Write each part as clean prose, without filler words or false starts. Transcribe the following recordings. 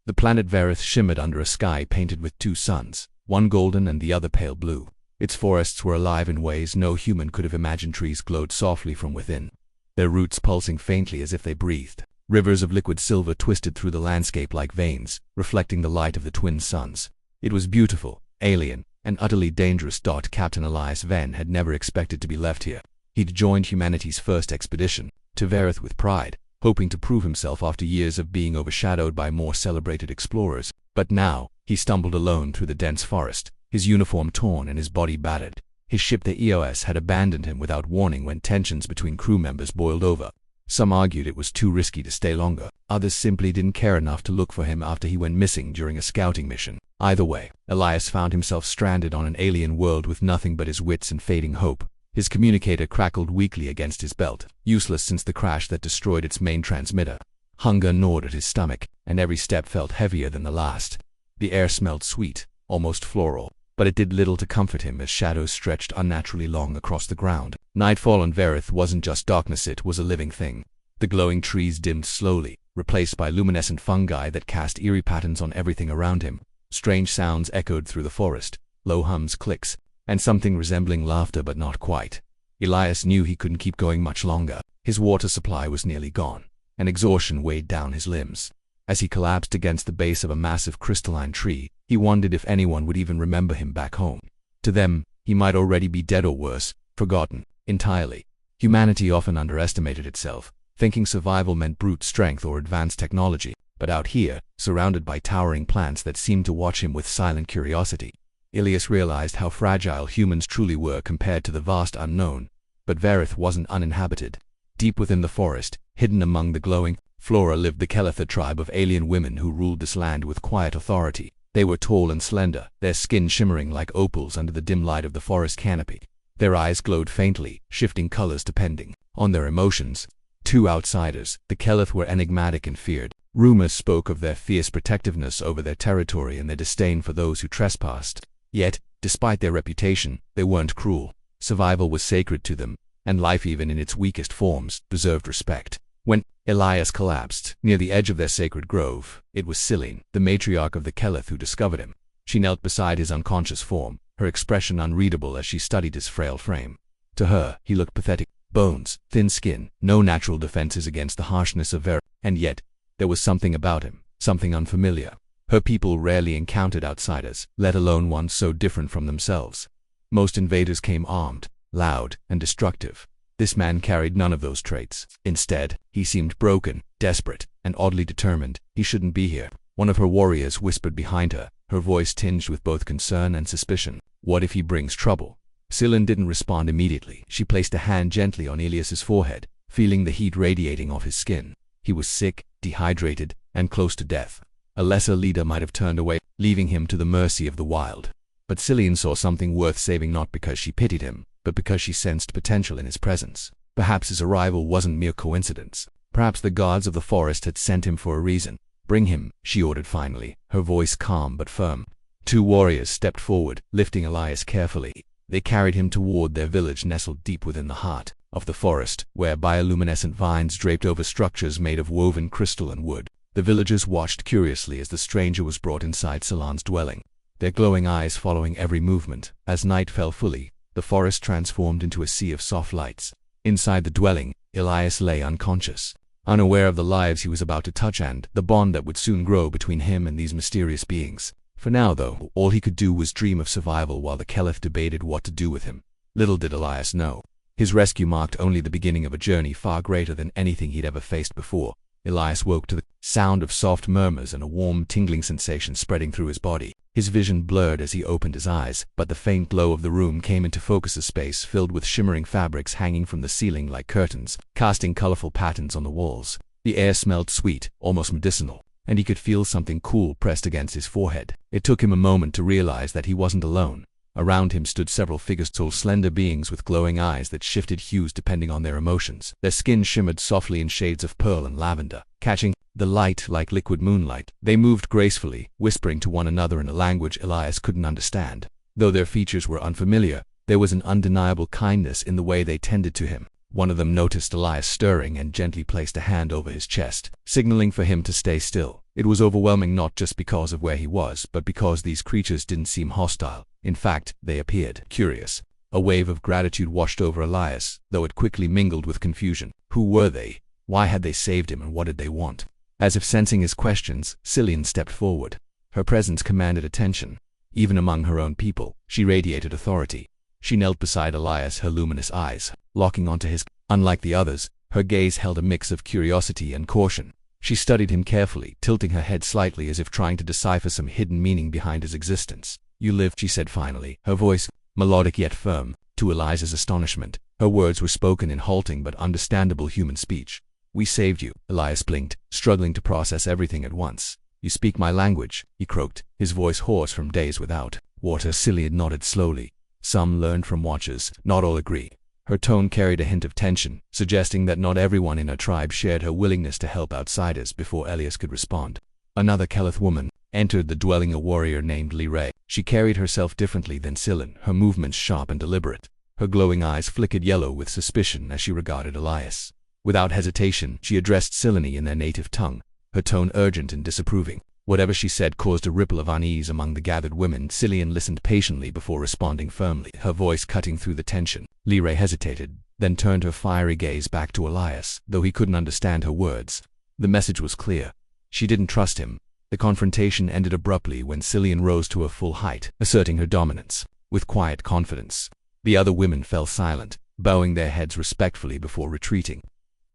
The planet Varith shimmered under a sky painted with two suns, one golden and the other pale blue. Its forests were alive in ways no human could have imagined. Trees glowed softly from within, their roots pulsing faintly as if they breathed. Rivers of liquid silver twisted through the landscape like veins, reflecting the light of the twin suns. It was beautiful, alien, and utterly dangerous. Captain Elias Venn had never expected to be left here. He'd joined humanity's first expedition to Varith with pride, hoping to prove himself after years of being overshadowed by more celebrated explorers. But now, he stumbled alone through the dense forest, his uniform torn and his body battered. His ship, the EOS, had abandoned him without warning when tensions between crew members boiled over. Some argued it was too risky to stay longer. Others simply didn't care enough to look for him after he went missing during a scouting mission. Either way, Elias found himself stranded on an alien world with nothing but his wits and fading hope. His communicator crackled weakly against his belt, useless since the crash that destroyed its main transmitter. Hunger gnawed at his stomach, and every step felt heavier than the last. The air smelled sweet, almost floral, but it did little to comfort him as shadows stretched unnaturally long across the ground. Nightfall on Varith wasn't just darkness, it was a living thing. The glowing trees dimmed slowly, replaced by luminescent fungi that cast eerie patterns on everything around him. Strange sounds echoed through the forest, low hums, clicks, and something resembling laughter but not quite. Elias knew he couldn't keep going much longer. His water supply was nearly gone, and exhaustion weighed down his limbs. As he collapsed against the base of a massive crystalline tree, he wondered if anyone would even remember him back home. To them, he might already be dead or worse, forgotten entirely. Humanity often underestimated itself, thinking survival meant brute strength or advanced technology. But out here, surrounded by towering plants that seemed to watch him with silent curiosity, Elias realized how fragile humans truly were compared to the vast unknown. But Varith wasn't uninhabited. Deep within the forest, hidden among the glowing flora, lived the Kelletha tribe of alien women who ruled this land with quiet authority. They were tall and slender, their skin shimmering like opals under the dim light of the forest canopy. Their eyes glowed faintly, shifting colors depending on their emotions. To outsiders, the Keleth were enigmatic and feared. Rumors spoke of their fierce protectiveness over their territory and their disdain for those who trespassed. Yet, despite their reputation, they weren't cruel. Survival was sacred to them, and life, even in its weakest forms, deserved respect. When Elias collapsed near the edge of their sacred grove, it was Celine, the matriarch of the Keleth, who discovered him. She knelt beside his unconscious form, her expression unreadable as she studied his frail frame. To her, he looked pathetic. Bones, thin skin, no natural defenses against the harshness of Varith. And yet, there was something about him, something unfamiliar. Her people rarely encountered outsiders, let alone one so different from themselves. Most invaders came armed, loud, and destructive. This man carried none of those traits. Instead, he seemed broken, desperate, and oddly determined. He shouldn't be here. One of her warriors whispered behind her, her voice tinged with both concern and suspicion. What if he brings trouble? Celine didn't respond immediately. She placed a hand gently on Elias's forehead, feeling the heat radiating off his skin. He was sick, dehydrated, and close to death. A lesser leader might have turned away, leaving him to the mercy of the wild. But Celine saw something worth saving, not because she pitied him, but because she sensed potential in his presence. Perhaps his arrival wasn't mere coincidence. Perhaps the gods of the forest had sent him for a reason. Bring him, she ordered finally, her voice calm but firm. Two warriors stepped forward, lifting Elias carefully. They carried him toward their village nestled deep within the heart of the forest, where bioluminescent vines draped over structures made of woven crystal and wood. The villagers watched curiously as the stranger was brought inside Celan's dwelling, their glowing eyes following every movement. As night fell fully, the forest transformed into a sea of soft lights. Inside the dwelling, Elias lay unconscious, unaware of the lives he was about to touch and the bond that would soon grow between him and these mysterious beings. For now, though, all he could do was dream of survival while the Keleth debated what to do with him. Little did Elias know, his rescue marked only the beginning of a journey far greater than anything he'd ever faced before. Elias woke to the sound of soft murmurs and a warm, tingling sensation spreading through his body. His vision blurred as he opened his eyes, but the faint glow of the room came into focus, a space filled with shimmering fabrics hanging from the ceiling like curtains, casting colorful patterns on the walls. The air smelled sweet, almost medicinal, and he could feel something cool pressed against his forehead. It took him a moment to realize that he wasn't alone. Around him stood several figures, tall, slender beings with glowing eyes that shifted hues depending on their emotions. Their skin shimmered softly in shades of pearl and lavender, catching the light like liquid moonlight. They moved gracefully, whispering to one another in a language Elias couldn't understand. Though their features were unfamiliar, there was an undeniable kindness in the way they tended to him. One of them noticed Elias stirring and gently placed a hand over his chest, signaling for him to stay still. It was overwhelming, not just because of where he was, but because these creatures didn't seem hostile. In fact, they appeared curious. A wave of gratitude washed over Elias, though it quickly mingled with confusion. Who were they? Why had they saved him, and what did they want? As if sensing his questions, Cillian stepped forward. Her presence commanded attention. Even among her own people, she radiated authority. She knelt beside Elias, her luminous eyes locking onto his. Unlike the others, her gaze held a mix of curiosity and caution. She studied him carefully, tilting her head slightly as if trying to decipher some hidden meaning behind his existence. "You live," she said finally, her voice melodic yet firm. To Elias's astonishment, her words were spoken in halting but understandable human speech. "We saved you," Elias blinked, struggling to process everything at once. "You speak my language," he croaked, his voice hoarse from days without water. Cillian nodded slowly. "Some learned from watchers, not all agree." Her tone carried a hint of tension, suggesting that not everyone in her tribe shared her willingness to help outsiders. Before Elias could respond, another Kelith woman entered the dwelling, a warrior named Liray. She carried herself differently than Cillian, her movements sharp and deliberate. Her glowing eyes flickered yellow with suspicion as she regarded Elias. Without hesitation, she addressed Cillian in their native tongue, her tone urgent and disapproving. Whatever she said caused a ripple of unease among the gathered women. Cillian listened patiently before responding firmly, her voice cutting through the tension. Liray hesitated, then turned her fiery gaze back to Elias, though he couldn't understand her words. The message was clear. She didn't trust him. The confrontation ended abruptly when Cillian rose to her full height, asserting her dominance. With quiet confidence, the other women fell silent, bowing their heads respectfully before retreating.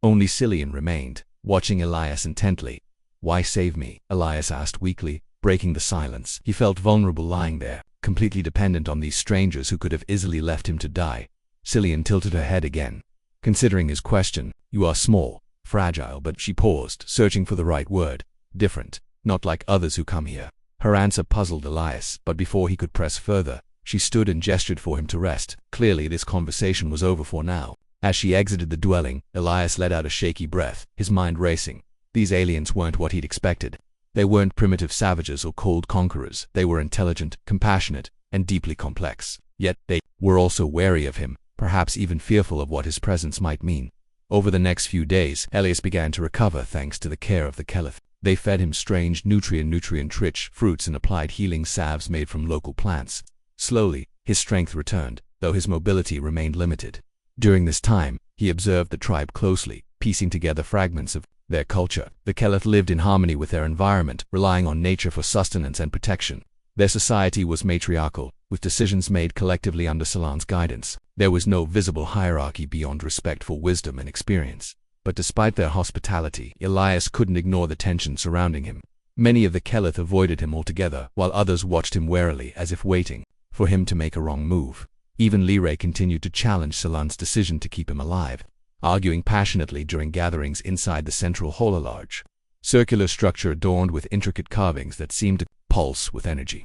Only Cillian remained, watching Elias intently. "Why save me?" Elias asked weakly, breaking the silence. He felt vulnerable lying there, completely dependent on these strangers who could have easily left him to die. Cillian tilted her head again, considering his question. "You are small, fragile," but she paused, searching for the right word. "Different, not like others who come here." Her answer puzzled Elias, but before he could press further, she stood and gestured for him to rest. Clearly this conversation was over for now. As she exited the dwelling, Elias let out a shaky breath, his mind racing. These aliens weren't what he'd expected. They weren't primitive savages or cold conquerors. They were intelligent, compassionate, and deeply complex. Yet they were also wary of him, perhaps even fearful of what his presence might mean. Over the next few days, Elias began to recover thanks to the care of the Kelith. They fed him strange, nutrient-rich fruits and applied healing salves made from local plants. Slowly, his strength returned, though his mobility remained limited. During this time, he observed the tribe closely, piecing together fragments of their culture. The Kelith lived in harmony with their environment, relying on nature for sustenance and protection. Their society was matriarchal, with decisions made collectively under Salan's guidance. There was no visible hierarchy beyond respect for wisdom and experience. But despite their hospitality, Elias couldn't ignore the tension surrounding him. Many of the Kelith avoided him altogether, while others watched him warily as if waiting for him to make a wrong move. Even Liray continued to challenge Salan's decision to keep him alive, arguing passionately during gatherings inside the central hall, a large, circular structure adorned with intricate carvings that seemed to pulse with energy.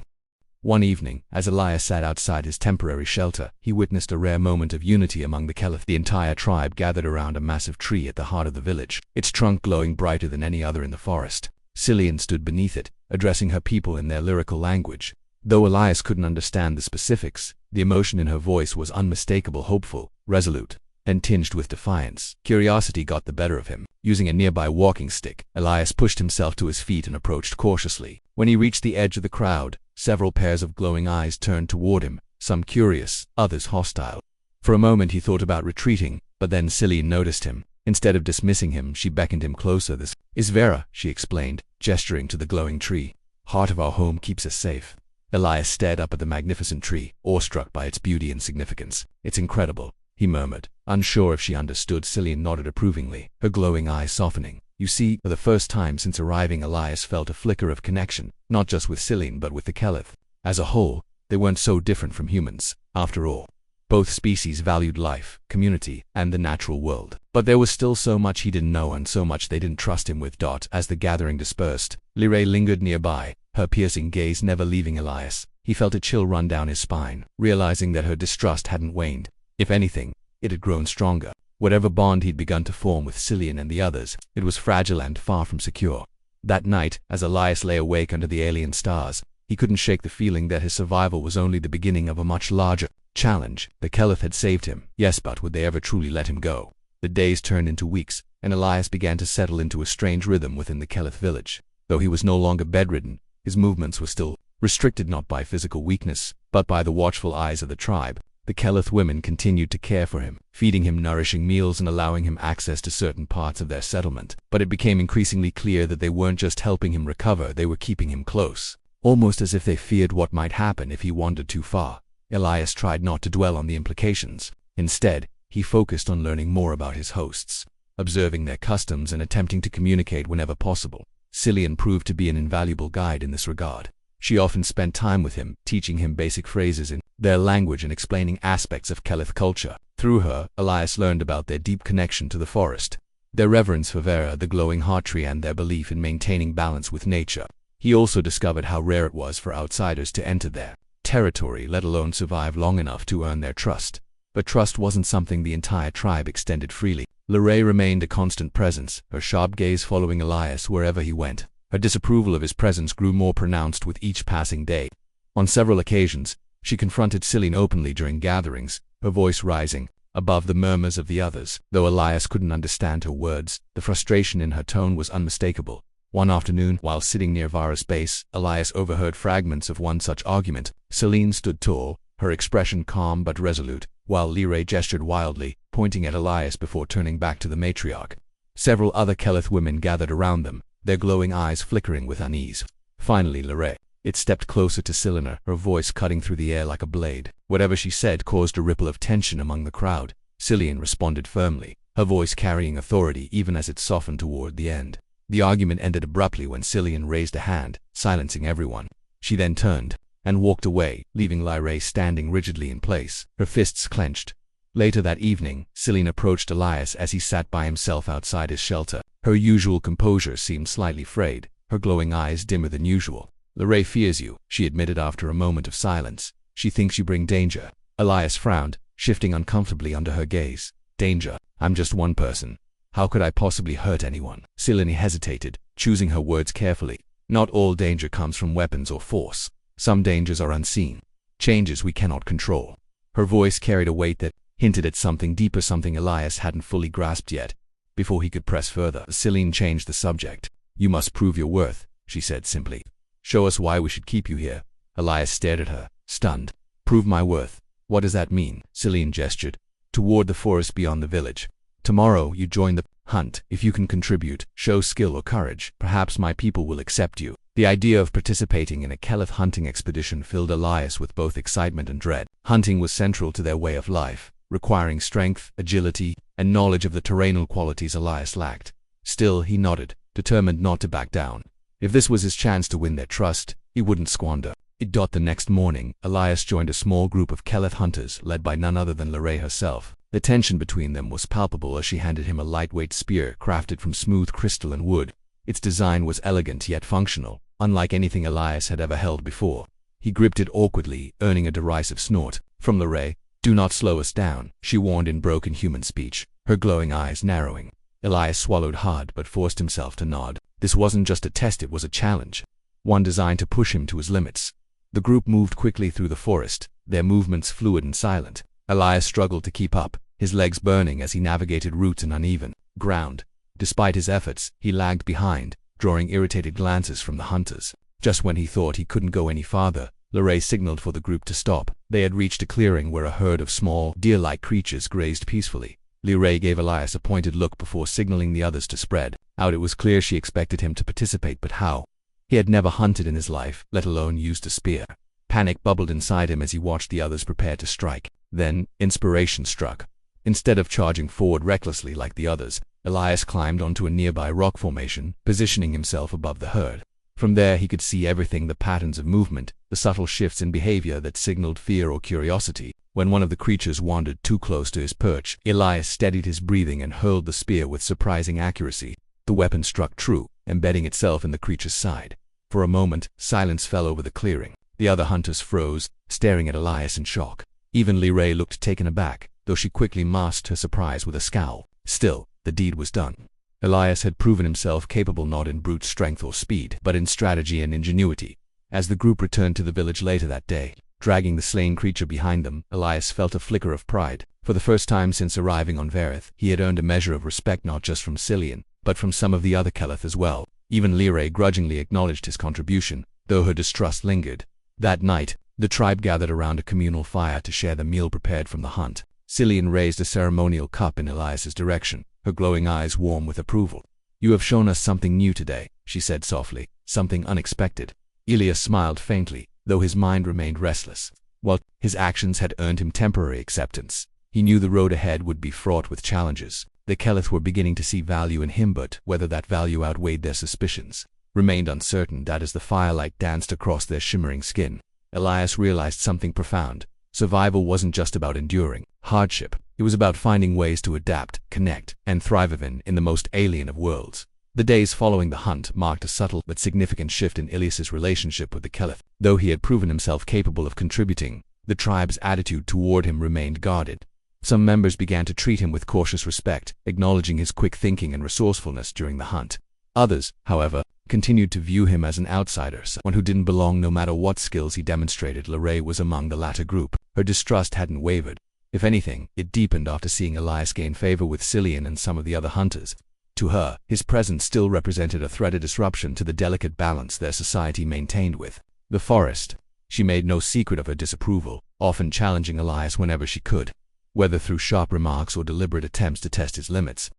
One evening, as Elias sat outside his temporary shelter, he witnessed a rare moment of unity among the Kelith. The entire tribe gathered around a massive tree at the heart of the village, its trunk glowing brighter than any other in the forest. Cillian stood beneath it, addressing her people in their lyrical language. Though Elias couldn't understand the specifics, the emotion in her voice was unmistakable, hopeful, resolute, and tinged with defiance. Curiosity got the better of him. Using a nearby walking stick, Elias pushed himself to his feet and approached cautiously. When he reached the edge of the crowd, several pairs of glowing eyes turned toward him, some curious, others hostile. For a moment he thought about retreating, but then Cillian noticed him. Instead of dismissing him, she beckoned him closer. "This is Vera," she explained, gesturing to the glowing tree. "Heart of our home keeps us safe." Elias stared up at the magnificent tree, awestruck by its beauty and significance. "It's incredible," he murmured, unsure if she understood. Cillian nodded approvingly, her glowing eyes softening. "You see," for the first time since arriving, Elias felt a flicker of connection, not just with Cillian but with the Kelith. As a whole, they weren't so different from humans, after all. Both species valued life, community, and the natural world. But there was still so much he didn't know and so much they didn't trust him with. As the gathering dispersed, Liray lingered nearby, her piercing gaze never leaving Elias. He felt a chill run down his spine, realizing that her distrust hadn't waned. If anything, it had grown stronger. Whatever bond he'd begun to form with Cillian and the others, it was fragile and far from secure. That night, as Elias lay awake under the alien stars, he couldn't shake the feeling that his survival was only the beginning of a much larger challenge. The Kelith had saved him, yes, but would they ever truly let him go? The days turned into weeks, and Elias began to settle into a strange rhythm within the Keleth village. Though he was no longer bedridden, his movements were still restricted not by physical weakness, but by the watchful eyes of the tribe. The Keleth women continued to care for him, feeding him nourishing meals and allowing him access to certain parts of their settlement. But it became increasingly clear that they weren't just helping him recover, they were keeping him close, almost as if they feared what might happen if he wandered too far. Elias tried not to dwell on the implications. Instead, he focused on learning more about his hosts, observing their customs and attempting to communicate whenever possible. Cillian proved to be an invaluable guide in this regard. She often spent time with him, teaching him basic phrases in their language and explaining aspects of Keleth culture. Through her, Elias learned about their deep connection to the forest, their reverence for Vera, the glowing heart tree, and their belief in maintaining balance with nature. He also discovered how rare it was for outsiders to enter their territory, let alone survive long enough to earn their trust. But trust wasn't something the entire tribe extended freely. Lorraine remained a constant presence, her sharp gaze following Elias wherever he went. Her disapproval of his presence grew more pronounced with each passing day. On several occasions, she confronted Cillian openly during gatherings, her voice rising above the murmurs of the others. Though Elias couldn't understand her words, the frustration in her tone was unmistakable. One afternoon, while sitting near Vara's base, Elias overheard fragments of one such argument. Cillian stood tall, her expression calm but resolute, while Lirae gestured wildly, pointing at Elias before turning back to the matriarch. Several other Keleth women gathered around them, their glowing eyes flickering with unease. Finally, Lirae stepped closer to Cillian, her voice cutting through the air like a blade. Whatever she said caused a ripple of tension among the crowd. Cillian responded firmly, her voice carrying authority even as it softened toward the end. The argument ended abruptly when Cillian raised a hand, silencing everyone. She then turned and walked away, leaving Lirae standing rigidly in place, her fists clenched. Later that evening, Cillian approached Elias as he sat by himself outside his shelter. Her usual composure seemed slightly frayed, her glowing eyes dimmer than usual. Lirae fears you, she admitted after a moment of silence. She thinks you bring danger. Elias frowned, shifting uncomfortably under her gaze. Danger? I'm just one person. How could I possibly hurt anyone? Cillian hesitated, choosing her words carefully. Not all danger comes from weapons or force. Some dangers are unseen, changes we cannot control. Her voice carried a weight that hinted at something deeper, something Elias hadn't fully grasped yet. Before he could press further, Cillian changed the subject. You must prove your worth, she said simply. Show us why we should keep you here. Elias stared at her, stunned. Prove my worth. What does that mean? Cillian gestured toward the forest beyond the village. Tomorrow you join the hunt. If you can contribute, show skill or courage, perhaps my people will accept you. The idea of participating in a Keleth hunting expedition filled Elias with both excitement and dread. Hunting was central to their way of life, requiring strength, agility, and knowledge of the terrainal qualities Elias lacked. Still, he nodded, determined not to back down. If this was his chance to win their trust, he wouldn't squander it. The next morning, Elias joined a small group of Keleth hunters led by none other than Lirae herself. The tension between them was palpable as she handed him a lightweight spear crafted from smooth crystal and wood. Its design was elegant yet functional, unlike anything Elias had ever held before. He gripped it awkwardly, earning a derisive snort from Lirae. Do not slow us down, she warned in broken human speech, her glowing eyes narrowing. Elias swallowed hard but forced himself to nod. This wasn't just a test, it was a challenge, one designed to push him to his limits. The group moved quickly through the forest, their movements fluid and silent. Elias struggled to keep up, his legs burning as he navigated roots and uneven ground. Despite his efforts, he lagged behind, drawing irritated glances from the hunters. Just when he thought he couldn't go any farther, Lirae signaled for the group to stop. They had reached a clearing where a herd of small, deer-like creatures grazed peacefully. Lirae gave Elias a pointed look before signaling the others to spread out. It was clear she expected him to participate, but how? He had never hunted in his life, let alone used a spear. Panic bubbled inside him as he watched the others prepare to strike. Then, inspiration struck. Instead of charging forward recklessly like the others, Elias climbed onto a nearby rock formation, positioning himself above the herd. From there he could see everything, the patterns of movement, the subtle shifts in behavior that signaled fear or curiosity. When one of the creatures wandered too close to his perch, Elias steadied his breathing and hurled the spear with surprising accuracy. The weapon struck true, embedding itself in the creature's side. For a moment, silence fell over the clearing. The other hunters froze, staring at Elias in shock. Even Lirae looked taken aback, though she quickly masked her surprise with a scowl. Still, the deed was done. Elias had proven himself capable not in brute strength or speed, but in strategy and ingenuity. As the group returned to the village later that day, dragging the slain creature behind them, Elias felt a flicker of pride. For the first time since arriving on Verith, he had earned a measure of respect not just from Cillian, but from some of the other Keleth as well. Even Lyrae grudgingly acknowledged his contribution, though her distrust lingered. That night, the tribe gathered around a communal fire to share the meal prepared from the hunt. Cillian raised a ceremonial cup in Elias's direction, her glowing eyes warm with approval. "You have shown us something new today," she said softly, "something unexpected." Elias smiled faintly, though his mind remained restless. While his actions had earned him temporary acceptance, he knew the road ahead would be fraught with challenges. The Keleth were beginning to see value in him, but whether that value outweighed their suspicions remained uncertain. That as the firelight danced across their shimmering skin, Elias realized something profound. Survival wasn't just about enduring hardship. It was about finding ways to adapt, connect, and thrive even in the most alien of worlds. The days following the hunt marked a subtle but significant shift in Elias's relationship with the Keleth. Though he had proven himself capable of contributing, the tribe's attitude toward him remained guarded. Some members began to treat him with cautious respect, acknowledging his quick thinking and resourcefulness during the hunt. Others, however, continued to view him as an outsider, someone who didn't belong no matter what skills he demonstrated. Lyrae was among the latter group. Her distrust hadn't wavered. If anything, it deepened after seeing Elias gain favor with Cillian and some of the other hunters. To her, his presence still represented a threat, a disruption to the delicate balance their society maintained with the forest. She made no secret of her disapproval, often challenging Elias whenever she could, whether through sharp remarks or deliberate attempts to test his limits.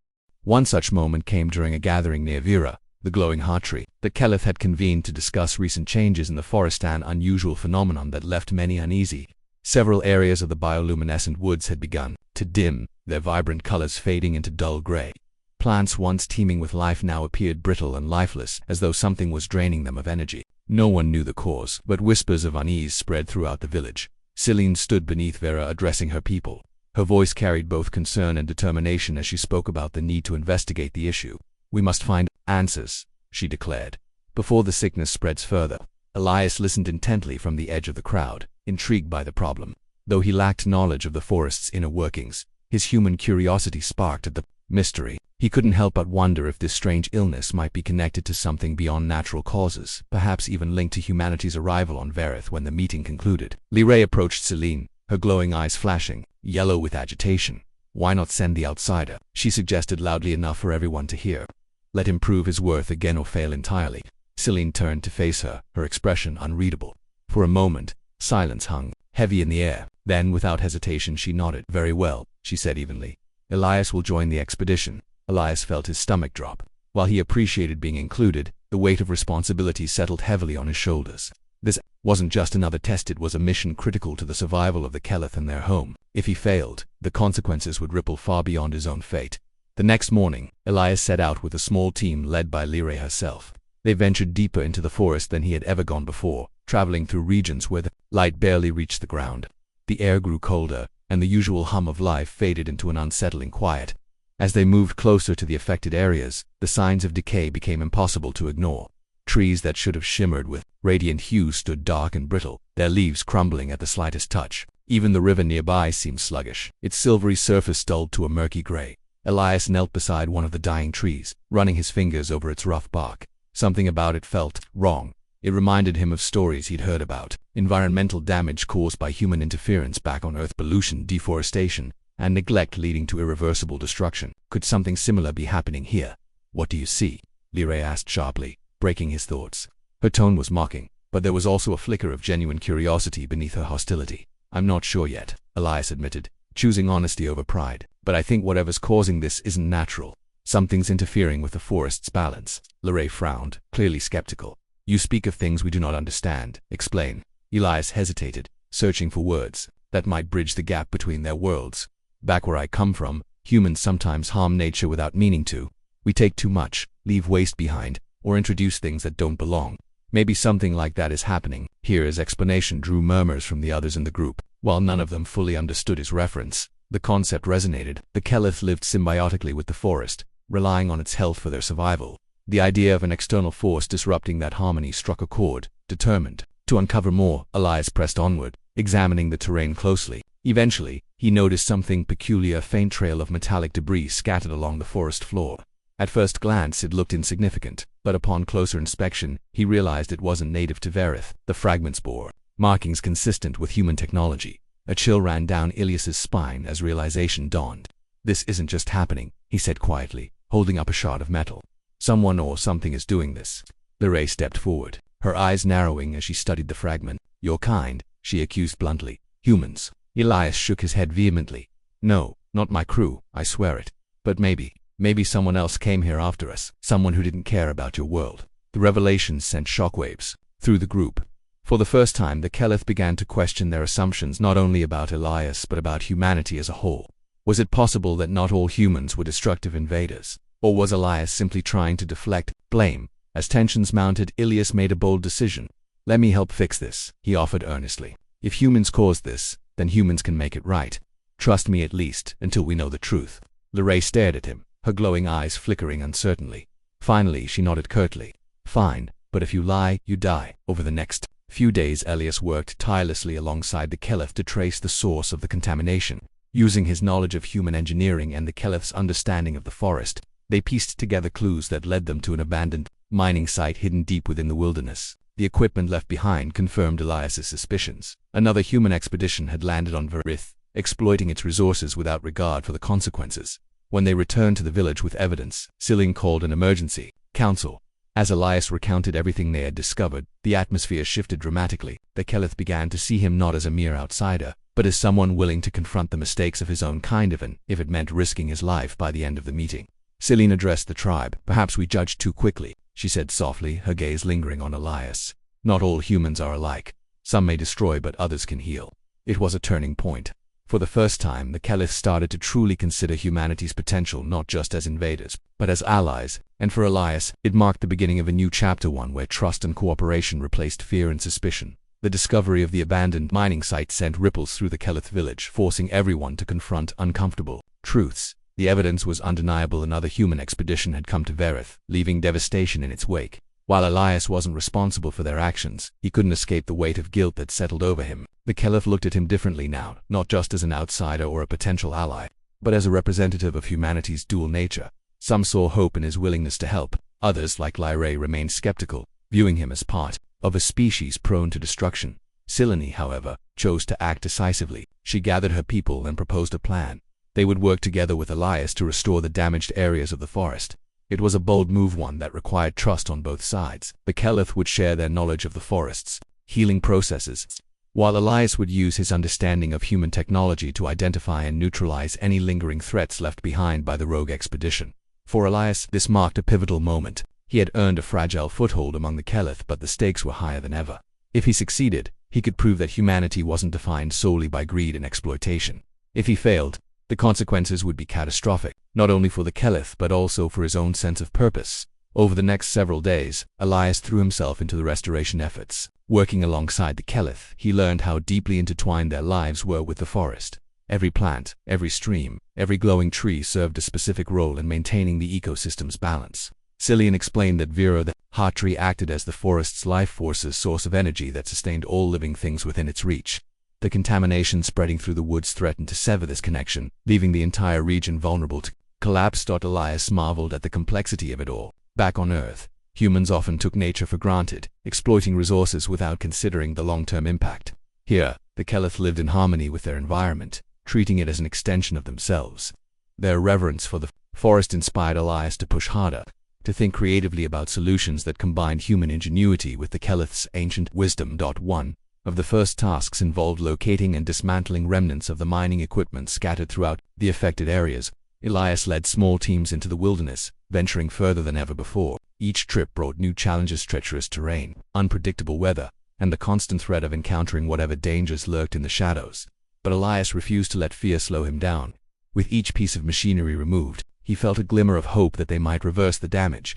One such moment came during a gathering near Vera, the glowing heart tree. The Keleth had convened to discuss recent changes in the forest, an unusual phenomenon that left many uneasy. Several areas of the bioluminescent woods had begun to dim, their vibrant colors fading into dull gray. Plants once teeming with life now appeared brittle and lifeless, as though something was draining them of energy. No one knew the cause, but whispers of unease spread throughout the village. Cillian stood beneath Vera, addressing her people. Her voice carried both concern and determination as she spoke about the need to investigate the issue. "We must find answers," she declared, "before the sickness spreads further." Elias listened intently from the edge of the crowd, intrigued by the problem. Though he lacked knowledge of the forest's inner workings, his human curiosity sparked at the mystery. He couldn't help but wonder if this strange illness might be connected to something beyond natural causes, perhaps even linked to humanity's arrival on Verith. When the meeting concluded, Lyrae approached Cillian, her glowing eyes flashing, yellow with agitation. "Why not send the outsider?" she suggested loudly enough for everyone to hear. "Let him prove his worth again or fail entirely." Cillian turned to face her, her expression unreadable. For a moment, silence hung heavy in the air. Then, without hesitation, she nodded. "Very well," she said evenly. "Elias will join the expedition." Elias felt his stomach drop. While he appreciated being included, the weight of responsibility settled heavily on his shoulders. This wasn't just another test, it was a mission critical to the survival of the Keleth and their home. If he failed, the consequences would ripple far beyond his own fate. The next morning, Elias set out with a small team led by Lyrae herself. They ventured deeper into the forest than he had ever gone before, traveling through regions where the light barely reached the ground. The air grew colder, and the usual hum of life faded into an unsettling quiet. As they moved closer to the affected areas, the signs of decay became impossible to ignore. Trees that should have shimmered with radiant hues stood dark and brittle, their leaves crumbling at the slightest touch. Even the river nearby seemed sluggish, its silvery surface dulled to a murky gray. Elias knelt beside one of the dying trees, running his fingers over its rough bark. Something about it felt wrong. It reminded him of stories he'd heard about environmental damage caused by human interference back on Earth, pollution, deforestation, and neglect leading to irreversible destruction. Could something similar be happening here? "What do you see?" Lyrae asked sharply, breaking his thoughts. Her tone was mocking, but there was also a flicker of genuine curiosity beneath her hostility. "I'm not sure yet," Elias admitted, choosing honesty over pride. "But I think whatever's causing this isn't natural. Something's interfering with the forest's balance." Lyrae frowned, clearly skeptical. "You speak of things we do not understand. Explain." Elias hesitated, searching for words that might bridge the gap between their worlds. "Back where I come from, humans sometimes harm nature without meaning to. We take too much, leave waste behind, or introduce things that don't belong. Maybe something like that is happening here." His explanation drew murmurs from the others in the group. While none of them fully understood his reference, the concept resonated. The Keleth lived symbiotically with the forest, relying on its health for their survival. The idea of an external force disrupting that harmony struck a chord. Determined to uncover more, Elias pressed onward, examining the terrain closely. Eventually, he noticed something peculiar, a faint trail of metallic debris scattered along the forest floor. At first glance it looked insignificant, but upon closer inspection, he realized it wasn't native to Verith. The fragments bore markings consistent with human technology. A chill ran down Ilias's spine as realization dawned. This isn't just happening, he said quietly, holding up a shard of metal. Someone or something is doing this. Liray stepped forward, her eyes narrowing as she studied the fragment. Your kind, she accused bluntly. Humans. Elias shook his head vehemently. No, not my crew, I swear it. But maybe someone else came here after us, someone who didn't care about your world. The revelations sent shockwaves through the group. For the first time, the Keleth began to question their assumptions not only about Elias but about humanity as a whole. Was it possible that not all humans were destructive invaders? Or was Elias simply trying to deflect blame? As tensions mounted, Ilias made a bold decision. Let me help fix this, he offered earnestly. If humans caused this, then humans can make it right. Trust me at least, until we know the truth. Liray stared at him, her glowing eyes flickering uncertainly. Finally, she nodded curtly. Fine, but if you lie, you die. Over the next few days, Elias worked tirelessly alongside the Keleth to trace the source of the contamination. Using his knowledge of human engineering and the Keleth's understanding of the forest, they pieced together clues that led them to an abandoned mining site hidden deep within the wilderness. The equipment left behind confirmed Elias's suspicions. Another human expedition had landed on Verith, exploiting its resources without regard for the consequences. When they returned to the village with evidence, Cillian called an emergency council. As Elias recounted everything they had discovered, the atmosphere shifted dramatically. The Keleth began to see him not as a mere outsider, but as someone willing to confront the mistakes of his own kind, even if it meant risking his life by the end of the meeting. Cillian addressed the tribe. Perhaps we judged too quickly, she said softly, her gaze lingering on Elias. Not all humans are alike. Some may destroy, but others can heal. It was a turning point. For the first time, the Keleth started to truly consider humanity's potential not just as invaders, but as allies, and for Elias, it marked the beginning of a new chapter, one where trust and cooperation replaced fear and suspicion. The discovery of the abandoned mining site sent ripples through the Keleth village, forcing everyone to confront uncomfortable truths. The evidence was undeniable. Another human expedition had come to Verith, leaving devastation in its wake. While Elias wasn't responsible for their actions, he couldn't escape the weight of guilt that settled over him. The Keleth looked at him differently now, not just as an outsider or a potential ally, but as a representative of humanity's dual nature. Some saw hope in his willingness to help. Others, like Liray, remained skeptical, viewing him as part of a species prone to destruction. Cillian, however, chose to act decisively. She gathered her people and proposed a plan. They would work together with Elias to restore the damaged areas of the forest. It was a bold move, one that required trust on both sides. The Keleth would share their knowledge of the forest's healing processes, while Elias would use his understanding of human technology to identify and neutralize any lingering threats left behind by the rogue expedition. For Elias, this marked a pivotal moment. He had earned a fragile foothold among the Keleth, but the stakes were higher than ever. If he succeeded, he could prove that humanity wasn't defined solely by greed and exploitation. If he failed, the consequences would be catastrophic, not only for the Keleth but also for his own sense of purpose. Over the next several days, Elias threw himself into the restoration efforts. Working alongside the Keleth, he learned how deeply intertwined their lives were with the forest. Every plant, every stream, every glowing tree served a specific role in maintaining the ecosystem's balance. Cillian explained that Vera, the heart tree, acted as the forest's life force's source of energy that sustained all living things within its reach. The contamination spreading through the woods threatened to sever this connection, leaving the entire region vulnerable to collapse. Elias marveled at the complexity of it all. Back on Earth, humans often took nature for granted, exploiting resources without considering the long-term impact. Here, the Keleth lived in harmony with their environment, treating it as an extension of themselves. Their reverence for the forest inspired Elias to push harder, to think creatively about solutions that combined human ingenuity with the Keleth's ancient wisdom. One of the first tasks involved locating and dismantling remnants of the mining equipment scattered throughout the affected areas. Elias led small teams into the wilderness, venturing further than ever before. Each trip brought new challenges: treacherous terrain, unpredictable weather, and the constant threat of encountering whatever dangers lurked in the shadows. But Elias refused to let fear slow him down. With each piece of machinery removed, he felt a glimmer of hope that they might reverse the damage.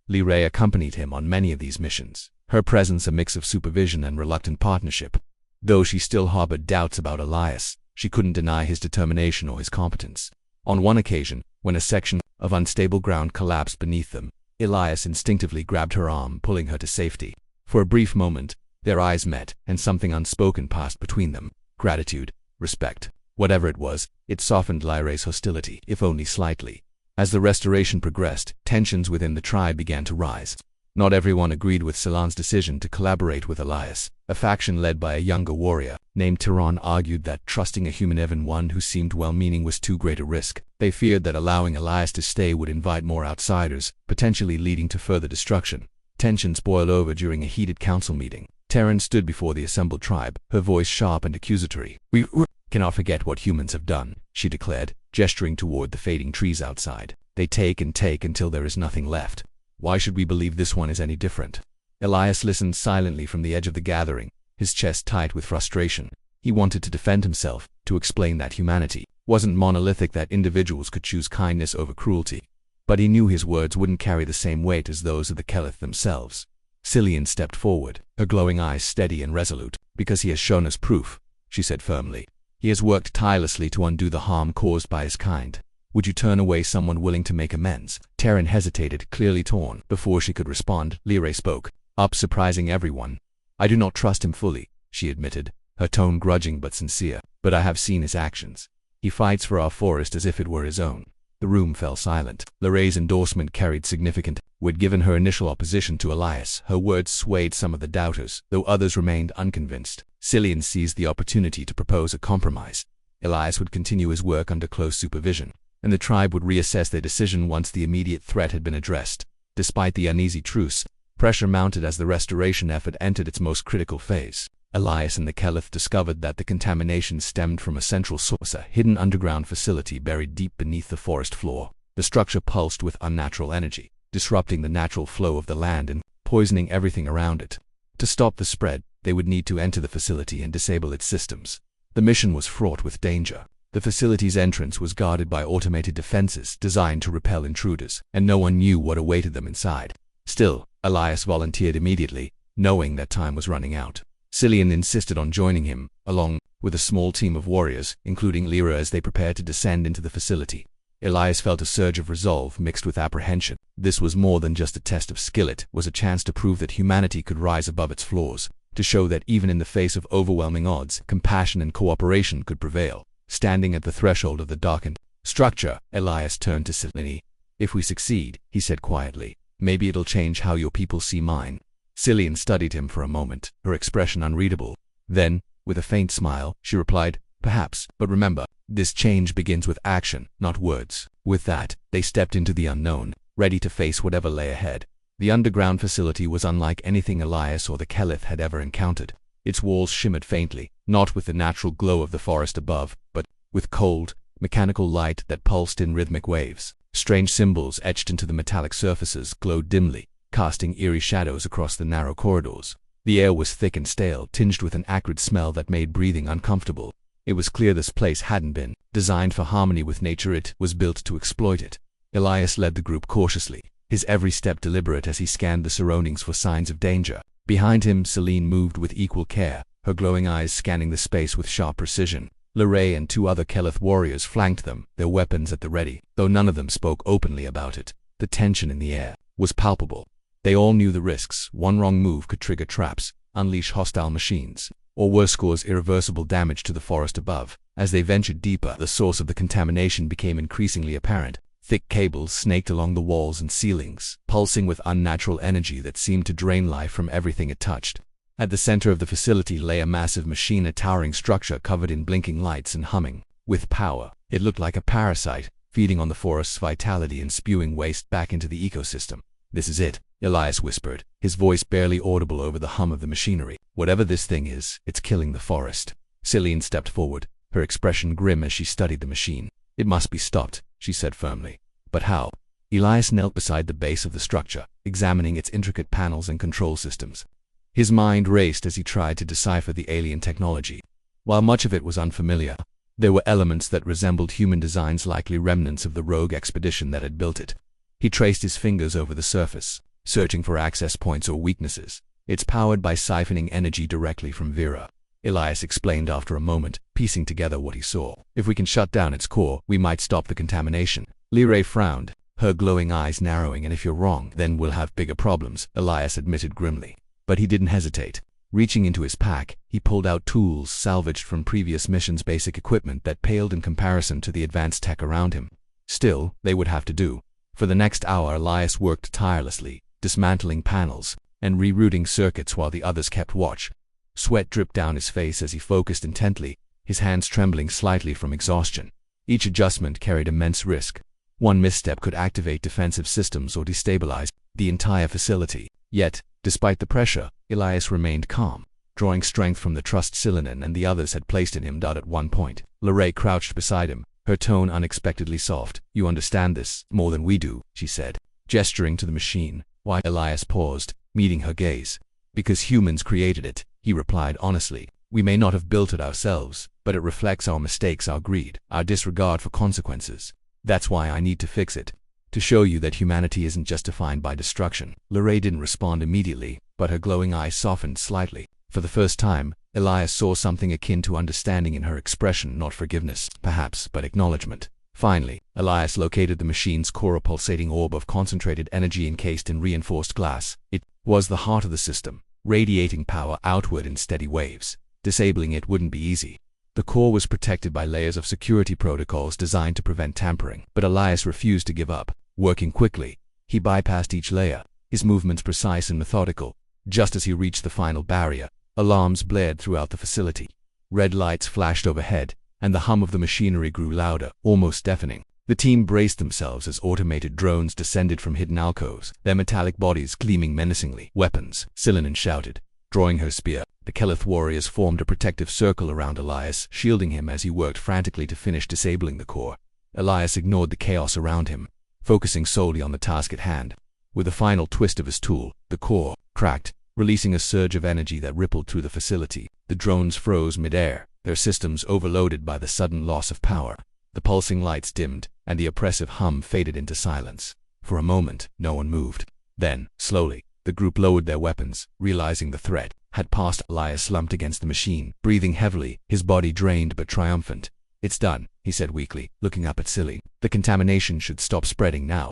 Liray accompanied him on many of these missions, her presence a mix of supervision and reluctant partnership. Though she still harbored doubts about Elias, she couldn't deny his determination or his competence. On one occasion, when a section of unstable ground collapsed beneath them, Elias instinctively grabbed her arm, pulling her to safety. For a brief moment, their eyes met, and something unspoken passed between them. Gratitude, respect. Whatever it was, it softened Lyray's hostility, if only slightly. As the restoration progressed, tensions within the tribe began to rise. Not everyone agreed with Ceylon's decision to collaborate with Elias. A faction led by a younger warrior named Tyron argued that trusting a human, even one who seemed well-meaning, was too great a risk. They feared that allowing Elias to stay would invite more outsiders, potentially leading to further destruction. Tensions boiled over during a heated council meeting. Terran stood before the assembled tribe, her voice sharp and accusatory. "We cannot forget what humans have done," she declared, gesturing toward the fading trees outside. "They take and take until there is nothing left. Why should we believe this one is any different?" Elias listened silently from the edge of the gathering, his chest tight with frustration. He wanted to defend himself, to explain that humanity wasn't monolithic, that individuals could choose kindness over cruelty. But he knew his words wouldn't carry the same weight as those of the Keleth themselves. Cillian stepped forward, her glowing eyes steady and resolute. "Because he has shown us proof," she said firmly. "He has worked tirelessly to undo the harm caused by his kind. Would you turn away someone willing to make amends?" Terran hesitated, clearly torn. Before she could respond, Lyrae spoke up, surprising everyone. "I do not trust him fully," she admitted, her tone grudging but sincere. "But I have seen his actions. He fights for our forest as if it were his own." The room fell silent. Lyrae's endorsement carried significant weight. Given her initial opposition to Elias, her words swayed some of the doubters, though others remained unconvinced. Cillian seized the opportunity to propose a compromise. Elias would continue his work under close supervision, and the tribe would reassess their decision once the immediate threat had been addressed. Despite the uneasy truce, pressure mounted as the restoration effort entered its most critical phase. Elias and the Keleth discovered that the contamination stemmed from a central source, a hidden underground facility buried deep beneath the forest floor. The structure pulsed with unnatural energy, disrupting the natural flow of the land and poisoning everything around it. To stop the spread, they would need to enter the facility and disable its systems. The mission was fraught with danger. The facility's entrance was guarded by automated defenses designed to repel intruders, and no one knew what awaited them inside. Still, Elias volunteered immediately, knowing that time was running out. Cillian insisted on joining him, along with a small team of warriors, including Lyra, as they prepared to descend into the facility. Elias felt a surge of resolve mixed with apprehension. This was more than just a test of skill. It was a chance to prove that humanity could rise above its flaws, to show that even in the face of overwhelming odds, compassion and cooperation could prevail. Standing at the threshold of the darkened structure, Elias turned to Cillian. "If we succeed," he said quietly, "maybe it'll change how your people see mine." Cillian studied him for a moment, her expression unreadable. Then, with a faint smile, she replied, "Perhaps, but remember, this change begins with action, not words." With that, they stepped into the unknown, ready to face whatever lay ahead. The underground facility was unlike anything Elias or the Keleth had ever encountered. Its walls shimmered faintly, not with the natural glow of the forest above, but with cold, mechanical light that pulsed in rhythmic waves. Strange symbols etched into the metallic surfaces glowed dimly, casting eerie shadows across the narrow corridors. The air was thick and stale, tinged with an acrid smell that made breathing uncomfortable. It was clear this place hadn't been designed for harmony with nature. It was built to exploit it. Elias led the group cautiously, his every step deliberate as he scanned the surroundings for signs of danger. Behind him, Celine moved with equal care, her glowing eyes scanning the space with sharp precision. Lyrae and two other Keleth warriors flanked them, their weapons at the ready, though none of them spoke openly about it. The tension in the air was palpable. They all knew the risks. One wrong move could trigger traps, unleash hostile machines, or worse, cause irreversible damage to the forest above. As they ventured deeper, the source of the contamination became increasingly apparent. Thick cables snaked along the walls and ceilings, pulsing with unnatural energy that seemed to drain life from everything it touched. At the center of the facility lay a massive machine, a towering structure covered in blinking lights and humming with power. It looked like a parasite, feeding on the forest's vitality and spewing waste back into the ecosystem. "This is it," Elias whispered, his voice barely audible over the hum of the machinery. "Whatever this thing is, it's killing the forest." Cillian stepped forward, her expression grim as she studied the machine. "It must be stopped," she said firmly. "But how?" Elias knelt beside the base of the structure, examining its intricate panels and control systems. His mind raced as he tried to decipher the alien technology. While much of it was unfamiliar, there were elements that resembled human designs, likely remnants of the rogue expedition that had built it. He traced his fingers over the surface, searching for access points or weaknesses. "It's powered by siphoning energy directly from Vera," Elias explained after a moment, piecing together what he saw. "If we can shut down its core, we might stop the contamination." Lyrae frowned, her glowing eyes narrowing. "And if you're wrong, then we'll have bigger problems," Elias admitted grimly. But he didn't hesitate. Reaching into his pack, he pulled out tools salvaged from previous missions, basic equipment that paled in comparison to the advanced tech around him. Still, they would have to do. For the next hour, Elias worked tirelessly, dismantling panels and rerouting circuits while the others kept watch. Sweat dripped down his face as he focused intently, his hands trembling slightly from exhaustion. Each adjustment carried immense risk. One misstep could activate defensive systems or destabilize the entire facility. Yet, despite the pressure, Elias remained calm, drawing strength from the trust Silinan and the others had placed in him. At one point, Lorraine crouched beside him, her tone unexpectedly soft. "You understand this more than we do," she said, gesturing to the machine, while Elias paused, meeting her gaze. "Because humans created it," he replied honestly. "We may not have built it ourselves, but it reflects our mistakes, our greed, our disregard for consequences. That's why I need to fix it, to show you that humanity isn't just defined by destruction." Lorraine didn't respond immediately, but her glowing eyes softened slightly. For the first time, Elias saw something akin to understanding in her expression, not forgiveness, perhaps, but acknowledgement. Finally, Elias located the machine's core, a pulsating orb of concentrated energy encased in reinforced glass. It was the heart of the system, radiating power outward in steady waves. Disabling it wouldn't be easy. The core was protected by layers of security protocols designed to prevent tampering, but Elias refused to give up. Working quickly, he bypassed each layer, his movements precise and methodical. Just as he reached the final barrier, alarms blared throughout the facility. Red lights flashed overhead, and the hum of the machinery grew louder, almost deafening. The team braced themselves as automated drones descended from hidden alcoves, their metallic bodies gleaming menacingly. "Weapons!" Silinan shouted, drawing her spear. The Kelith warriors formed a protective circle around Elias, shielding him as he worked frantically to finish disabling the core. Elias ignored the chaos around him, focusing solely on the task at hand. With a final twist of his tool, the core cracked, releasing a surge of energy that rippled through the facility. The drones froze midair, their systems overloaded by the sudden loss of power. The pulsing lights dimmed, and the oppressive hum faded into silence. For a moment, no one moved. Then, slowly, the group lowered their weapons, realizing the threat had passed. Elias slumped against the machine, breathing heavily, his body drained but triumphant. "It's done," he said weakly, looking up at Silly. "The contamination should stop spreading now."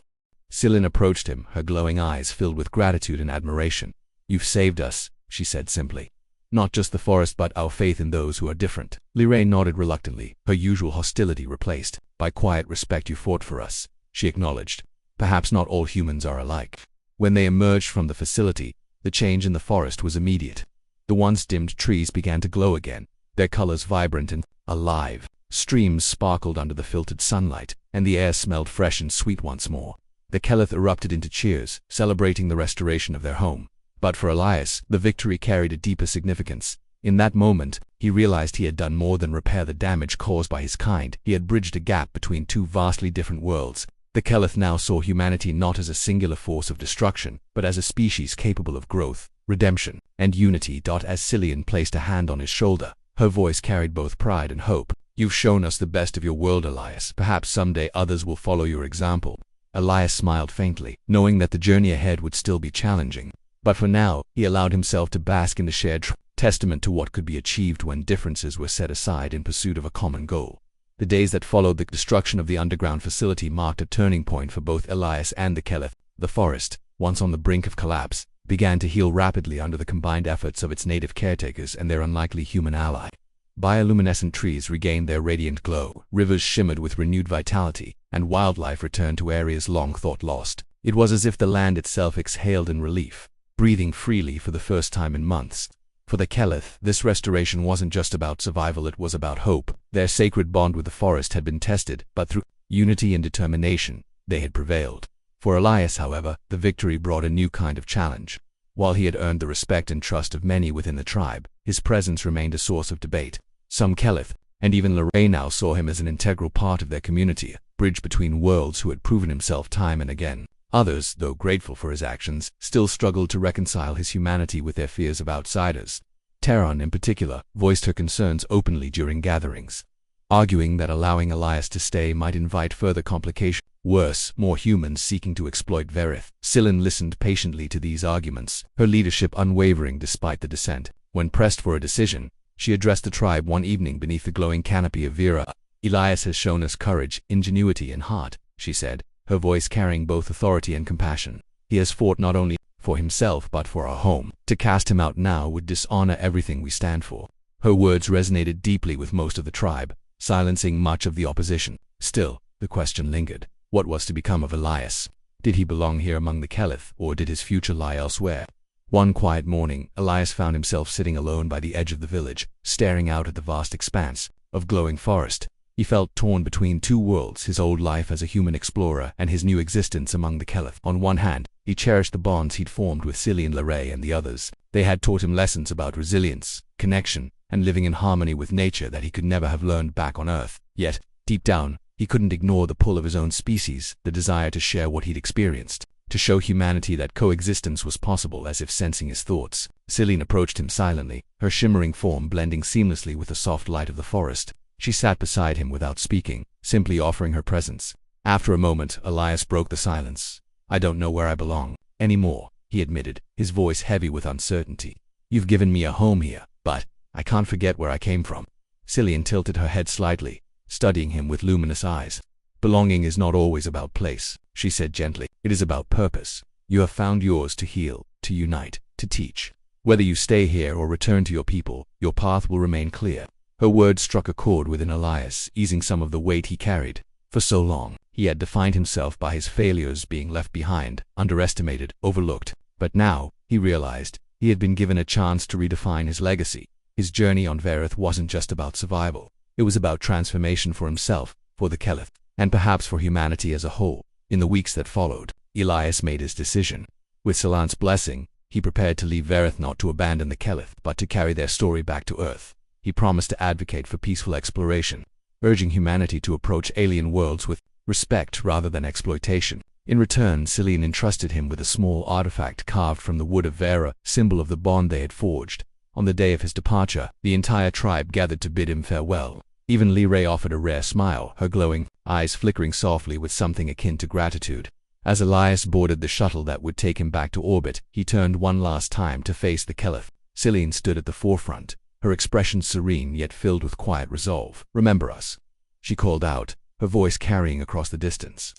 Silin approached him, her glowing eyes filled with gratitude and admiration. "You've saved us," she said simply. "Not just the forest but our faith in those who are different." Lorraine nodded reluctantly, her usual hostility replaced by quiet respect. "You fought for us," she acknowledged. "Perhaps not all humans are alike." When they emerged from the facility, the change in the forest was immediate. The once dimmed trees began to glow again, their colors vibrant and alive. Streams sparkled under the filtered sunlight, and the air smelled fresh and sweet once more. The Kelith erupted into cheers, celebrating the restoration of their home. But for Elias, the victory carried a deeper significance. In that moment, he realized he had done more than repair the damage caused by his kind. He had bridged a gap between two vastly different worlds. The Kelith now saw humanity not as a singular force of destruction, but as a species capable of growth, redemption, and unity. As Cillian placed a hand on his shoulder, her voice carried both pride and hope. "You've shown us the best of your world, Elias. Perhaps someday others will follow your example." Elias smiled faintly, knowing that the journey ahead would still be challenging. But for now, he allowed himself to bask in the shared testament to what could be achieved when differences were set aside in pursuit of a common goal. The days that followed the destruction of the underground facility marked a turning point for both Elias and the Kelith. The forest, once on the brink of collapse, began to heal rapidly under the combined efforts of its native caretakers and their unlikely human ally. Bioluminescent trees regained their radiant glow, rivers shimmered with renewed vitality, and wildlife returned to areas long thought lost. It was as if the land itself exhaled in relief, breathing freely for the first time in months. For the Kelith, this restoration wasn't just about survival, it was about hope. Their sacred bond with the forest had been tested, but through unity and determination, they had prevailed. For Elias, however, the victory brought a new kind of challenge. While he had earned the respect and trust of many within the tribe, his presence remained a source of debate. Some Kelith, and even Lorraine now, saw him as an integral part of their community, a bridge between worlds who had proven himself time and again. Others, though grateful for his actions, still struggled to reconcile his humanity with their fears of outsiders. Terran, in particular, voiced her concerns openly during gatherings, arguing that allowing Elias to stay might invite further complications. Worse, more humans seeking to exploit Verith. Cillian listened patiently to these arguments, her leadership unwavering despite the dissent. When pressed for a decision, she addressed the tribe one evening beneath the glowing canopy of Vera. "Elias has shown us courage, ingenuity, and heart," she said, her voice carrying both authority and compassion. "He has fought not only for himself but for our home. To cast him out now would dishonor everything we stand for." Her words resonated deeply with most of the tribe, silencing much of the opposition. Still, the question lingered. What was to become of Elias? Did he belong here among the Kelith, or did his future lie elsewhere? One quiet morning, Elias found himself sitting alone by the edge of the village, staring out at the vast expanse of glowing forest. He felt torn between two worlds, his old life as a human explorer and his new existence among the Kelith. On one hand, he cherished the bonds he'd formed with Cillian Larray and the others. They had taught him lessons about resilience, connection, and living in harmony with nature that he could never have learned back on Earth. Yet, deep down, he couldn't ignore the pull of his own species, the desire to share what he'd experienced, to show humanity that coexistence was possible. As if sensing his thoughts, Cillian approached him silently, her shimmering form blending seamlessly with the soft light of the forest. She sat beside him without speaking, simply offering her presence. After a moment, Elias broke the silence. "I don't know where I belong anymore," he admitted, his voice heavy with uncertainty. "You've given me a home here, but I can't forget where I came from." Cillian tilted her head slightly, studying him with luminous eyes. "Belonging is not always about place," she said gently. "It is about purpose. You have found yours to heal, to unite, to teach. Whether you stay here or return to your people, your path will remain clear." Her words struck a chord within Elias, easing some of the weight he carried. For so long, he had defined himself by his failures, being left behind, underestimated, overlooked. But now, he realized, he had been given a chance to redefine his legacy. His journey on Vareth wasn't just about survival. It was about transformation for himself, for the Kelith, and perhaps for humanity as a whole. In the weeks that followed, Elias made his decision. With Salan's blessing, he prepared to leave Vareth, not to abandon the Kelith, but to carry their story back to Earth. He promised to advocate for peaceful exploration, urging humanity to approach alien worlds with respect rather than exploitation. In return, Cillian entrusted him with a small artifact carved from the wood of Vera, symbol of the bond they had forged. On the day of his departure, the entire tribe gathered to bid him farewell. Even Liray offered a rare smile, her glowing eyes flickering softly with something akin to gratitude. As Elias boarded the shuttle that would take him back to orbit, he turned one last time to face the Kelith. Cillian stood at the forefront, her expression serene yet filled with quiet resolve. "Remember us," she called out, her voice carrying across the distance.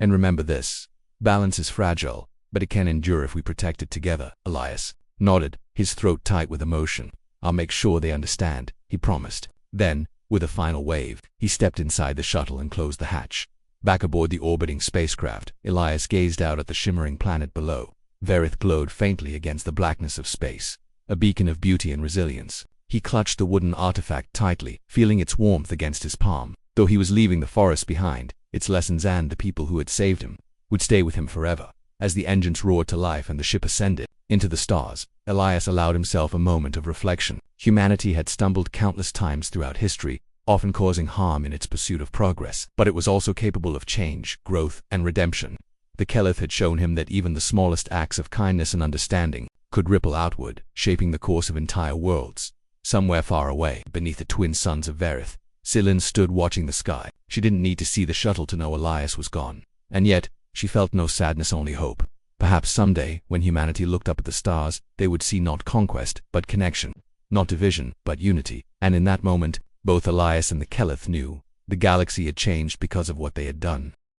"And remember this. Balance is fragile, but it can endure if we protect it together." Elias nodded, his throat tight with emotion. "I'll make sure they understand," he promised. Then, with a final wave, he stepped inside the shuttle and closed the hatch. Back aboard the orbiting spacecraft, Elias gazed out at the shimmering planet below. Vareth glowed faintly against the blackness of space, a beacon of beauty and resilience. He clutched the wooden artifact tightly, feeling its warmth against his palm. Though he was leaving the forest behind, its lessons and the people who had saved him would stay with him forever. As the engines roared to life and the ship ascended into the stars, Elias allowed himself a moment of reflection. Humanity had stumbled countless times throughout history, often causing harm in its pursuit of progress, but it was also capable of change, growth, and redemption. The Kelith had shown him that even the smallest acts of kindness and understanding could ripple outward, shaping the course of entire worlds. Somewhere far away, beneath the twin suns of Vareth, Cillian stood watching the sky. She didn't need to see the shuttle to know Elias was gone. And yet, she felt no sadness, only hope. Perhaps someday, when humanity looked up at the stars, they would see not conquest, but connection. Not division, but unity. And in that moment, both Elias and the Kelith knew the galaxy had changed because of what they had done.